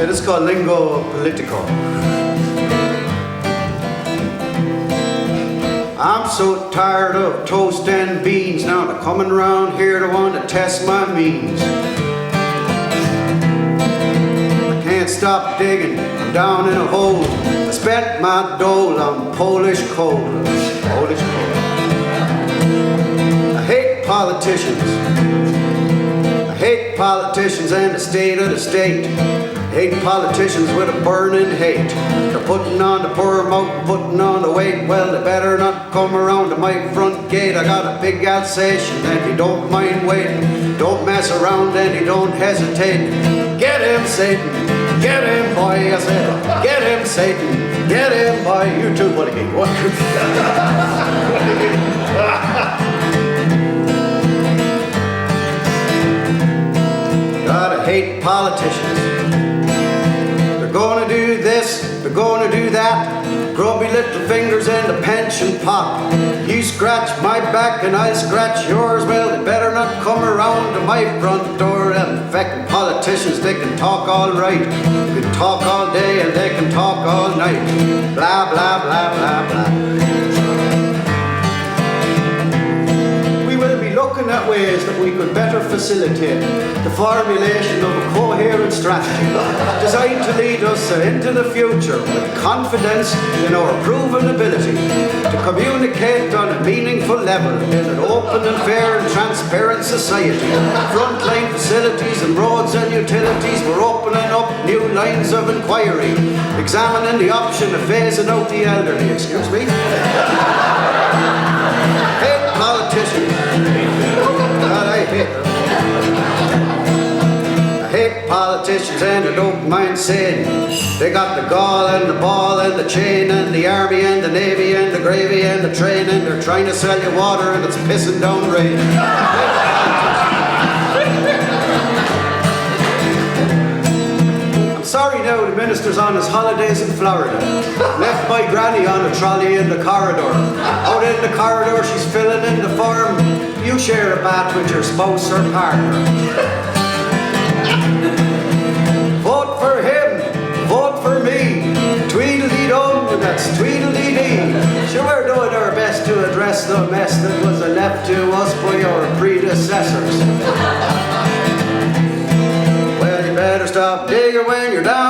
This is called Lingo Politico. I'm so tired of toast and beans. Now they're coming round here to want to test my means. I can't stop digging, I'm down in a hole. I spent my dole on Polish coal. Polish coal. I hate politicians. I hate politicians and the state of the state. I hate politicians with a burning hate. They're putting on the poor mouth and putting on the weight. Well, they better not come around to my front gate. I got a big Alsatian and he don't mind waiting. Don't mess around and he don't hesitate. Get him, Satan. Get him, boy, I said. Get him, Satan. Get him, boy. You too, buddy. What? Gotta hate politicians. They're gonna do this, they're gonna do that. Grubby little fingers in the pension pot. You scratch my back and I'll scratch yours. Well, they better not come around to my front door. Them feckin' politicians, they can talk all right. They can talk all day and they can talk all night. Blah, blah, blah, blah, blah. Looking at ways that we could better facilitate the formulation of a coherent strategy designed to lead us into the future with confidence in our proven ability to communicate on a meaningful level in an open and fair and transparent society. Frontline facilities and roads and utilities, we're opening up new lines of inquiry, examining the option of phasing out the elderly. Excuse me? Hate politicians. I hate politicians and I don't mind saying they got the gall and the ball and the chain and the army and the navy and the gravy and the train, and they're trying to sell you water and it's pissing down rain. I'm sorry now the minister's on his holidays in Florida. Left my granny on a trolley in the corridor. Out in the corridor she's filling in the form. You share a bath with your spouse or partner. Vote for him, vote for me. Tweedledee-dum, and that's tweedledee-dee. Sure, we're doing our best to address the mess that was left to us by our predecessors. Well, you better stop digging when you're down